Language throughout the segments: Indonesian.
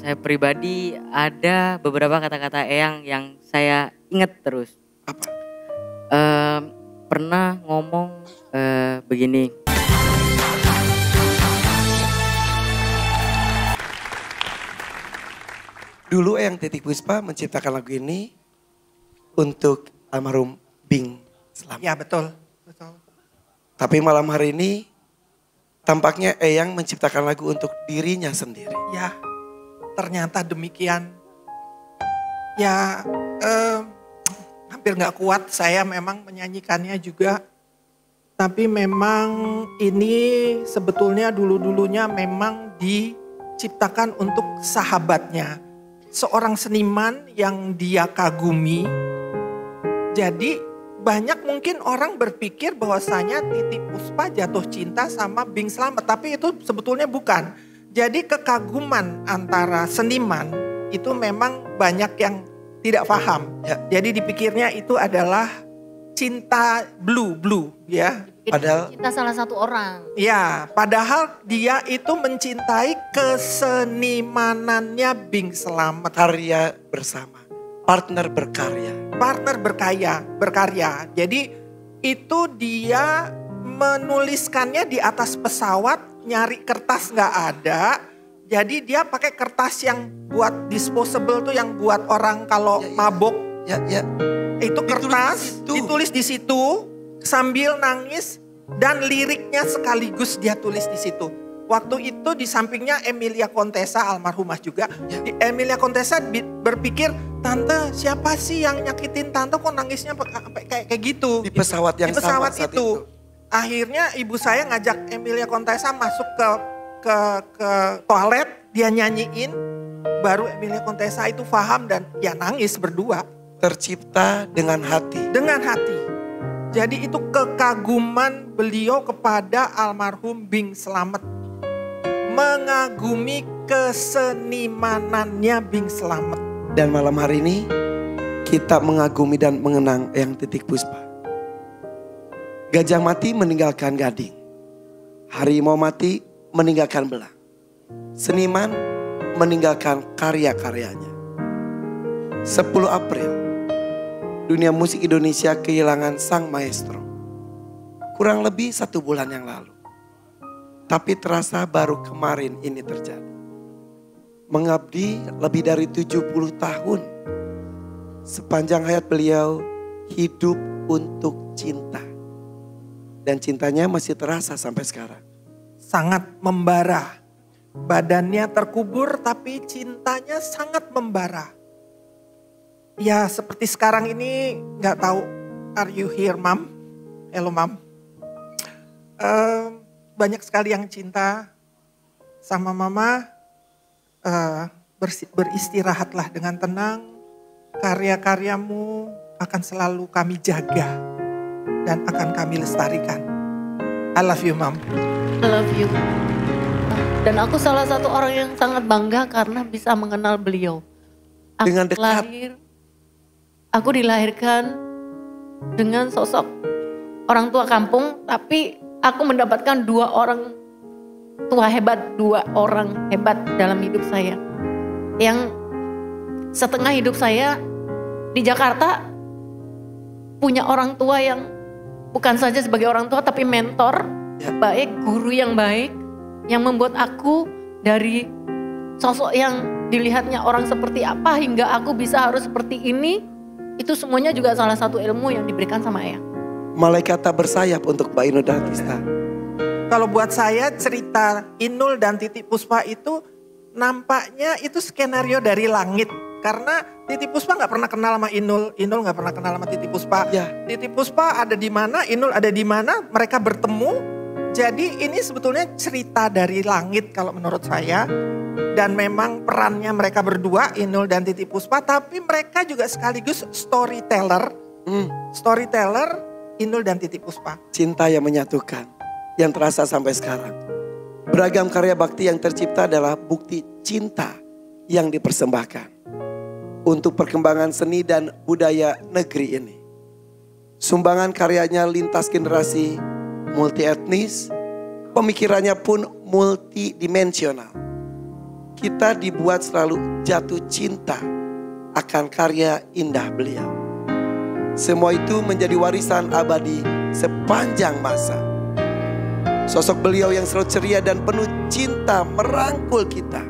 saya pribadi ada beberapa kata-kata Eyang yang saya ingat terus. Apa? Pernah ngomong begini. Dulu Eyang Titik Puspa menciptakan lagu ini untuk almarhum Bing Slamet. Ya betul, betul. Tapi malam hari ini tampaknya Eyang menciptakan lagu untuk dirinya sendiri. Ya, ternyata demikian. Ya, hampir gak kuat saya memang menyanyikannya juga. Tapi memang ini sebetulnya dulu-dulunya memang diciptakan untuk sahabatnya. Seorang seniman yang dia kagumi. Jadi banyak mungkin orang berpikir bahwasanya Titik Puspa jatuh cinta sama Bing Slamet. Tapi itu sebetulnya bukan. Jadi kekaguman antara seniman itu memang banyak yang tidak paham. Ya. Jadi dipikirnya itu adalah cinta blue ya. Padahal Cinta salah satu orang. Ya, padahal dia itu mencintai kesenimanannya Bing Slamet. karya bersama, partner berkarya. Partner berkarya. Jadi itu dia menuliskannya di atas pesawat, nyari kertas gak ada. Jadi dia pakai kertas yang buat disposable tuh, yang buat orang kalau mabok. Ya. Itu kertas ditulis di situ sambil nangis dan liriknya sekaligus dia tulis di situ. Waktu itu di sampingnya Emilia Contessa, almarhumah juga. Ya. Emilia Contessa berpikir, tante siapa sih yang nyakitin tante kok nangisnya kayak gitu. Di pesawat yang di pesawat sama saat itu. Akhirnya ibu saya ngajak Emilia Contessa masuk ke toilet, dia nyanyiin. Baru Emilia Contessa itu paham dan ya nangis berdua. Tercipta dengan hati. Dengan hati. Jadi itu kekaguman beliau kepada almarhum Bing Slamet. Mengagumi kesenimanannya Bing Slamet. Dan malam hari ini kita mengagumi dan mengenang Eyang Titik Puspa. Gajah mati meninggalkan gading. Harimau mati meninggalkan belang. Seniman meninggalkan karya-karyanya. 10 April, dunia musik Indonesia kehilangan sang maestro. Kurang lebih 1 bulan yang lalu. Tapi terasa baru kemarin ini terjadi. Mengabdi lebih dari 70 tahun. Sepanjang hayat beliau hidup untuk cinta. Dan cintanya masih terasa sampai sekarang. Sangat membara. Badannya terkubur tapi cintanya sangat membara. Ya seperti sekarang ini gak tahu, are you here mom? Hello mom. Banyak sekali yang cinta sama mama. Beristirahatlah dengan tenang. Karya-karyamu akan selalu kami jaga dan akan kami lestarikan. I love you mom. I love you. Dan aku salah satu orang yang sangat bangga karena bisa mengenal beliau. Dengan dekat. Aku dilahirkan dengan sosok orang tua kampung, tapi aku mendapatkan 2 orang tua hebat, 2 orang hebat dalam hidup saya. Yang setengah hidup saya di Jakarta punya orang tua yang bukan saja sebagai orang tua tapi mentor baik, guru yang baik, yang membuat aku dari sosok yang dilihatnya orang seperti apa hingga aku bisa harus seperti ini. Itu semuanya juga salah satu ilmu yang diberikan sama Eyang. Malaikat tak bersayap untuk Mbak Inul Daratista. Kalau buat saya cerita Inul dan Titik Puspa itu nampaknya itu skenario dari langit. Karena Titik Puspa gak pernah kenal sama Inul, Inul gak pernah kenal sama Titik Puspa. Ya. Titik Puspa ada di mana, Inul ada di mana, mereka bertemu. Jadi ini sebetulnya cerita dari langit kalau menurut saya. Dan memang perannya mereka berdua, Inul dan Titik Puspa. Tapi mereka juga sekaligus storyteller. Storyteller, Inul dan Titik Puspa. Cinta yang menyatukan, yang terasa sampai sekarang. Beragam karya bakti yang tercipta adalah bukti cinta yang dipersembahkan untuk perkembangan seni dan budaya negeri ini. Sumbangan karyanya lintas generasi, multi etnis, pemikirannya pun multidimensional. kita dibuat selalu jatuh cinta akan karya indah beliau. Semua itu menjadi warisan abadi sepanjang masa. Sosok beliau yang selalu ceria dan penuh cinta merangkul kita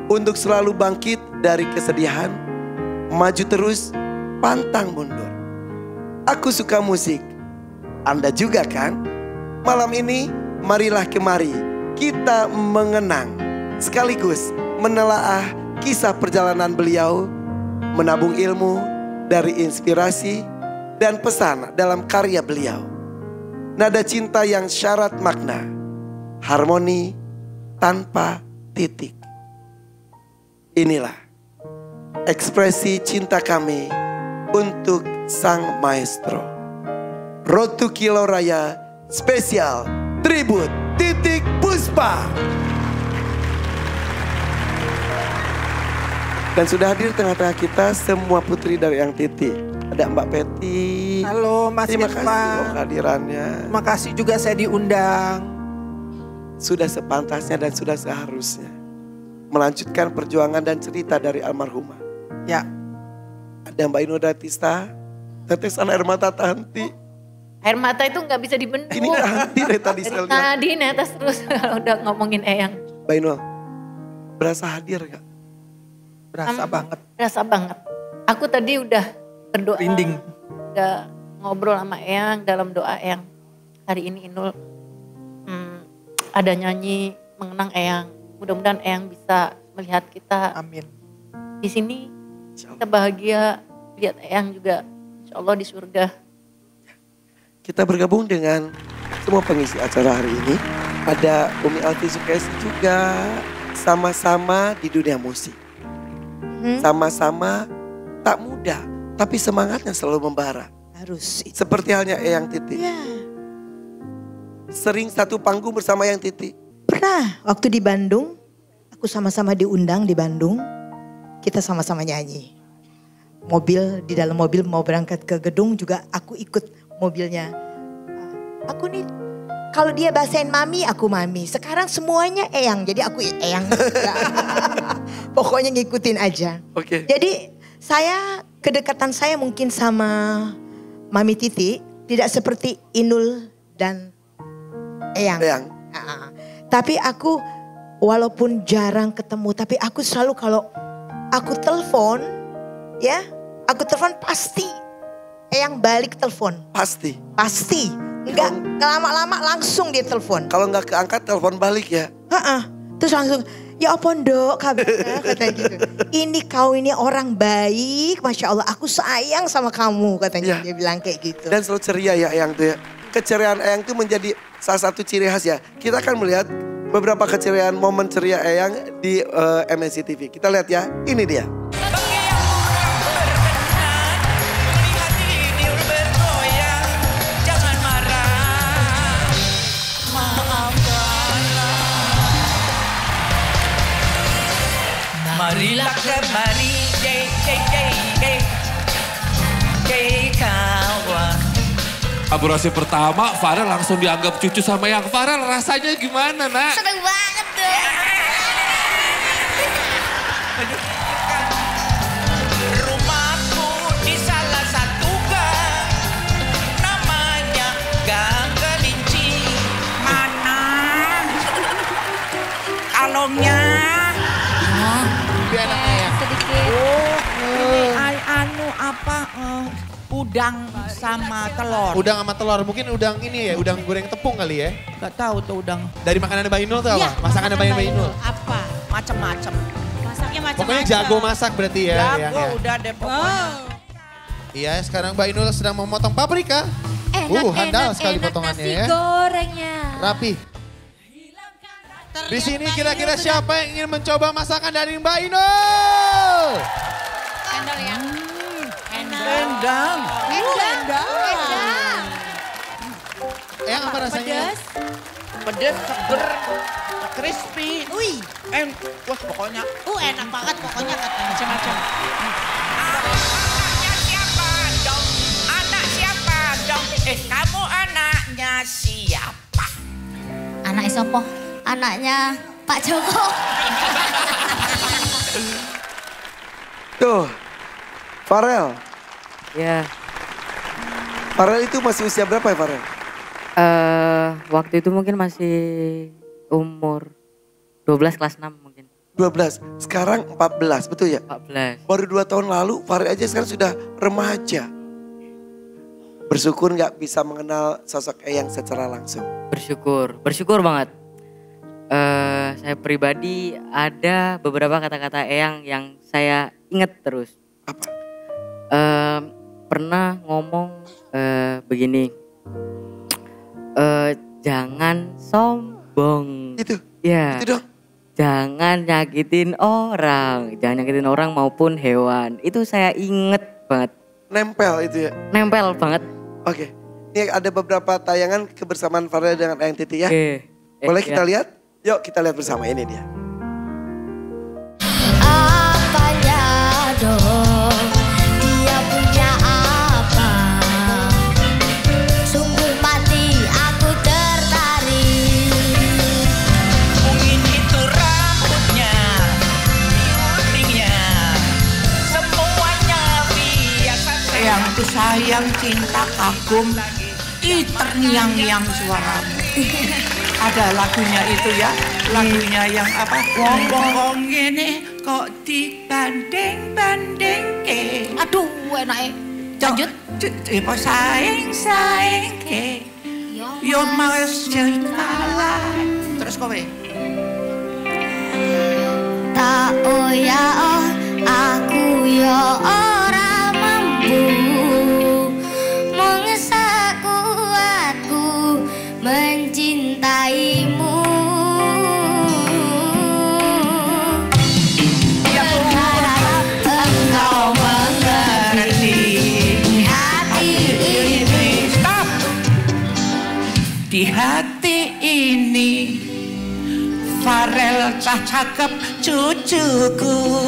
untuk selalu bangkit dari kesedihan, maju terus, pantang mundur. Aku suka musik, Anda juga kan? Malam ini marilah kemari kita mengenang sekaligus menelaah kisah perjalanan beliau, menabung ilmu dari inspirasi dan pesan dalam karya beliau. Nada cinta yang syarat makna, harmoni tanpa titik. Inilah ekspresi cinta kami untuk sang maestro. Road to Kilo Raya spesial tribut Titik Puspa. Dan sudah hadir tengah-tengah kita semua putri dari Eyang Titi. Ada Mbak Peti. Halo Mas Terima Irfan. kasih loh kehadirannya. Terima kasih juga saya diundang. Sudah sepantasnya dan sudah seharusnya melanjutkan perjuangan dan cerita dari almarhumah. Ya. Ada Mbak Inul Daratista, tetesan air mata Tanti. Air mata itu nggak bisa dibendung. Ini Tanti dari tadi saya lihat. Tadi netes terus kalau udah ngomongin Eyang. Mbak Inul, berasa hadir gak? Berasa banget. Berasa banget. Aku tadi udah berdoa. Rinding. Udah ngobrol sama Eyang dalam doa Eyang. Hari ini Inul ada nyanyi mengenang Eyang. Mudah-mudahan Eyang bisa melihat kita Amin. di sini. Kita bahagia lihat Eyang juga insya Allah di surga. Kita bergabung dengan semua pengisi acara hari ini. Ada Umi Alti Sukesi juga, sama-sama di dunia musik. Sama-sama tak mudah, tapi semangatnya selalu membara. Harus. Seperti halnya Eyang Titi. Ya. Sering satu panggung bersama Eyang Titi. Pernah waktu di Bandung, aku sama-sama diundang di Bandung. Kita sama-sama nyanyi. Di dalam mobil mau berangkat ke gedung juga aku ikut mobilnya. Aku nih, kalau dia bahasain mami, aku mami. Sekarang semuanya Eyang, jadi aku Eyang. Pokoknya ngikutin aja. Oke. Jadi kedekatan saya mungkin sama Mami Titi tidak seperti Inul dan Eyang. Eyang. Tapi aku walaupun jarang ketemu, tapi aku selalu kalau aku telepon, ya, aku telepon pasti Eyang balik telepon. Pasti. Pasti. Enggak lama-lama langsung dia telepon. Kalau nggak keangkat telepon balik ya. Terus langsung, ya apa Ndok kabarnya, katanya gitu. Ini kau ini orang baik, Masya Allah aku sayang sama kamu katanya. Dia bilang kayak gitu. Dan selalu ceria ya Eyang tuh ya. Keceriaan Eyang tuh menjadi salah satu ciri khas ya. Kita akan melihat beberapa keceriaan momen ceria Eyang di MNC TV. Kita lihat ya, ini dia. Marilah kemari, kawan. Aborasi pertama, Farel langsung dianggap cucu sama yang Farel. Rasanya gimana, Nak? Seneng banget deh. Rumahku di salah satu gang, namanya Gang Kelinci. Mana? Kalongnya. Udang sama telur. Udang sama telur, mungkin udang ini ya, udang goreng tepung kali ya? Gak tahu tuh udang. Dari makanan Mbak Inul tuh apa? Masakan Mbak Inul? Apa? Macem-macem. Masaknya macem-macem. Pokoknya jago masak berarti ya. Jago udah deh pokoknya. Iya, sekarang Mbak Inul sedang memotong paprika. Handal sekali potongannya ya. Gorengnya. Rapi. Di sini kira-kira siapa yang ingin mencoba masakan dari Mbak Inul? Endang ya. Endang. Yang apa rasanya? Pedes, seger, crispy. Wah pokoknya. Enak banget pokoknya katanya. Macam-macam. Anaknya siapa dong? Anak siapa dong? Kamu anaknya siapa? Anak sopo? Anaknya Pak Joko. Tuh, Farel. Ya, Farel itu masih usia berapa ya Farel? waktu itu mungkin masih umur 12 kelas 6 mungkin. 12, sekarang 14, betul ya? 14. Baru 2 tahun lalu Farel aja sekarang sudah remaja. Bersyukur gak bisa mengenal sosok Eyang secara langsung? Bersyukur banget. Saya pribadi ada beberapa kata-kata Eyang yang saya ingat terus. Apa? Pernah ngomong begini, jangan sombong. Itu? Ya. Itu dong? Jangan nyakitin orang maupun hewan. Itu saya inget banget. Nempel itu ya? Nempel banget. Oke, ini ada beberapa tayangan kebersamaan Farel dengan Eyang Titi ya. Oke. Boleh kita lihat? Yuk kita lihat bersama, ini dia. Apanya dong, dia punya apa? Sungguh mati aku tertarik. Mungkin itu rambutnya, kuningnya, semuanya biasa. Yang ku sayang, cinta, kagum, terngiang-ngiang suaramu. Ada lagunya itu ya, lagunya yang apa? Wong-wong ini kok dibanding-banding ke. Aduh, enaknya. Lanjut. Coba saing ke. Yo mas kalah. Terus kowe. Tak ya aku yo ora mampu mengesak kuatku mencintaimu. Ya berharap engkau mengerti hati ini. Stop. Di hati ini Farel cah cakep cucuku.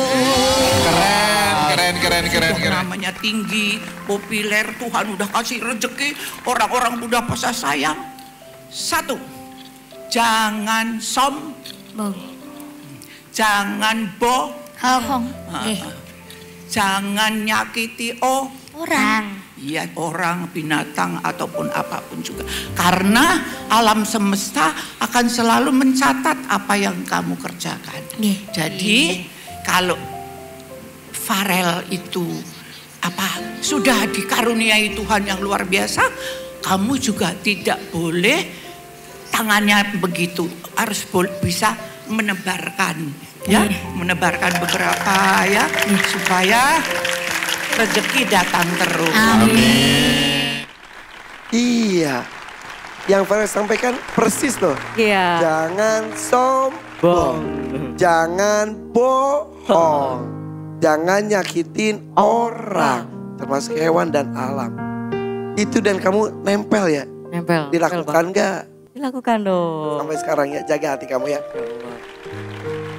Keren. Namanya tinggi, populer, Tuhan udah kasih rezeki, orang-orang udah pasang sayang. 1, jangan sombong, jangan bohong, jangan nyakiti orang. Iya, orang, binatang, ataupun apapun juga. Karena alam semesta akan selalu mencatat apa yang kamu kerjakan. Jadi kalau Farel itu sudah dikaruniai Tuhan yang luar biasa, kamu juga tidak boleh tangannya begitu, harus bisa menebarkan, ya, menebarkan beberapa ya, supaya rezeki datang terus. Amin. Iya, yang Farel sampaikan persis loh. Iya. Jangan sombong, jangan bohong, jangan nyakitin orang, termasuk hewan dan alam. Itu dan kamu nempel ya? Nempel. Dilakukan nggak? Dilakukan dong. Sampai sekarang ya, jaga hati kamu ya.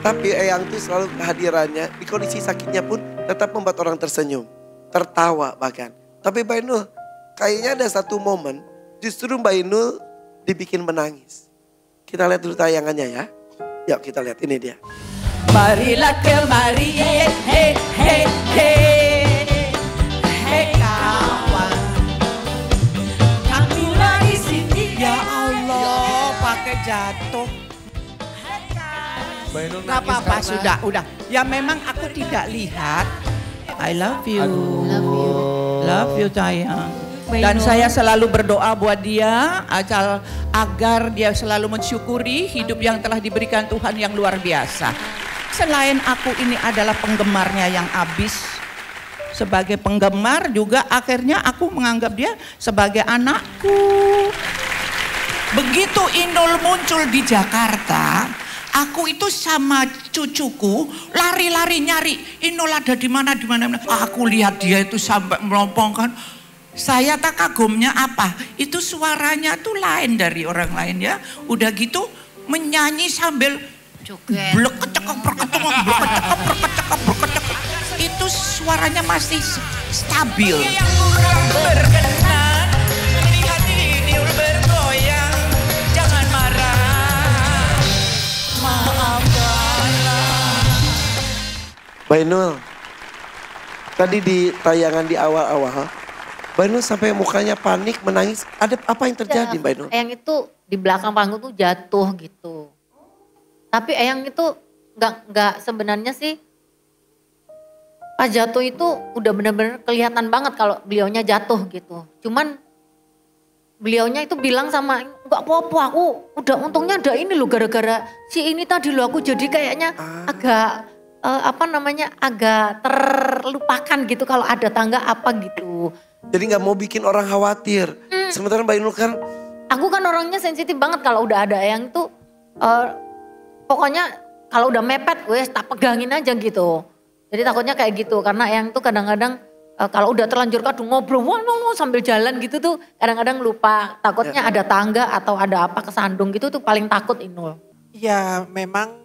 Tapi Eyang tuh selalu kehadirannya di kondisi sakitnya pun tetap membuat orang tersenyum, tertawa bahkan. Tapi Mbak Inul, kayaknya ada satu momen justru Mbak Inul dibikin menangis. Kita lihat dulu tayangannya ya. Yuk kita lihat, ini dia. Marilah kemari, hei kawan, kamilah di sini. Ya Allah, pakai jatuh. Gak apa-apa, udah. Ya memang aku tidak lihat. I love you. Love you sayang. Dan saya selalu berdoa buat dia agar dia selalu mensyukuri hidup yang telah diberikan Tuhan yang luar biasa. Selain aku ini adalah penggemarnya yang abis, sebagai penggemar juga akhirnya aku menganggap dia sebagai anakku. Begitu Inul muncul di Jakarta, aku itu sama cucuku lari-lari nyari Inul ada di mana. Aku lihat dia itu sampai melompong kan. Saya tak kagumnya apa? Itu suaranya tuh lain dari orang lain ya. Udah gitu menyanyi sambil blekecekek. Itu suaranya masih stabil. Yang kurang berkenan, lihat Inul bergoyang, jangan marah, maafkanlah. Mbak Inul, Tadi di tayangan di awal-awal, Mbak Inul sampai mukanya panik, menangis. Ada apa yang terjadi Mbak Inul? Eyang itu di belakang panggung tuh jatuh gitu. Tapi Eyang itu nggak sebenarnya sih. Pas jatuh itu udah bener-bener kelihatan banget kalau beliaunya jatuh gitu. Cuman beliaunya itu bilang sama, nggak apa-apa aku udah untungnya ada ini loh gara-gara si ini tadi loh aku jadi kayaknya agak agak terlupakan gitu kalau ada tangga apa gitu. Jadi nggak mau bikin orang khawatir. Sementara Mbak Inul kan. Aku kan orangnya sensitif banget kalau udah ada yang tuh pokoknya kalau udah mepet wes tak pegangin aja gitu. Jadi takutnya kayak gitu karena yang tuh kadang-kadang kalau udah terlanjur kadung ngobrol sambil jalan gitu tuh kadang-kadang lupa. Takutnya ada tangga atau ada apa kesandung gitu tuh paling takut Inul. Ya memang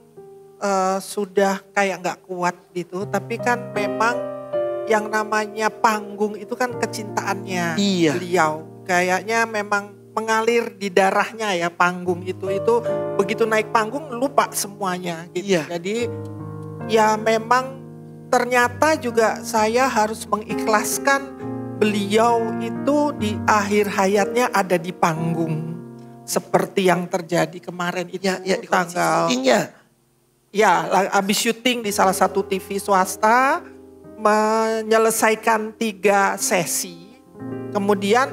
sudah kayak nggak kuat gitu. Tapi kan memang yang namanya panggung itu kan kecintaannya beliau. Kayaknya memang mengalir di darahnya ya panggung itu. Itu begitu naik panggung lupa semuanya gitu. Jadi ya memang ternyata juga saya harus mengikhlaskan beliau itu di akhir hayatnya ada di panggung. Seperti yang terjadi kemarin itu tanggal. Ya, habis syuting di salah satu TV swasta, menyelesaikan 3 sesi. Kemudian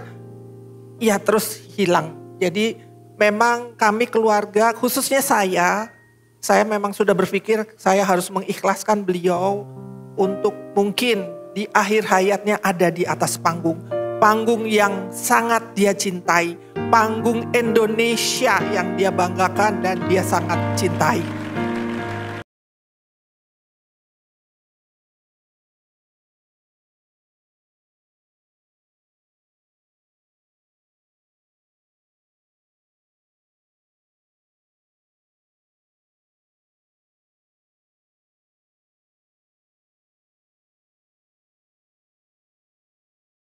ya terus hilang. Jadi memang kami keluarga, khususnya saya memang sudah berpikir saya harus mengikhlaskan beliau untuk mungkin di akhir hayatnya ada di atas panggung. Panggung yang sangat dia cintai. Panggung Indonesia yang dia banggakan dan dia sangat cintai.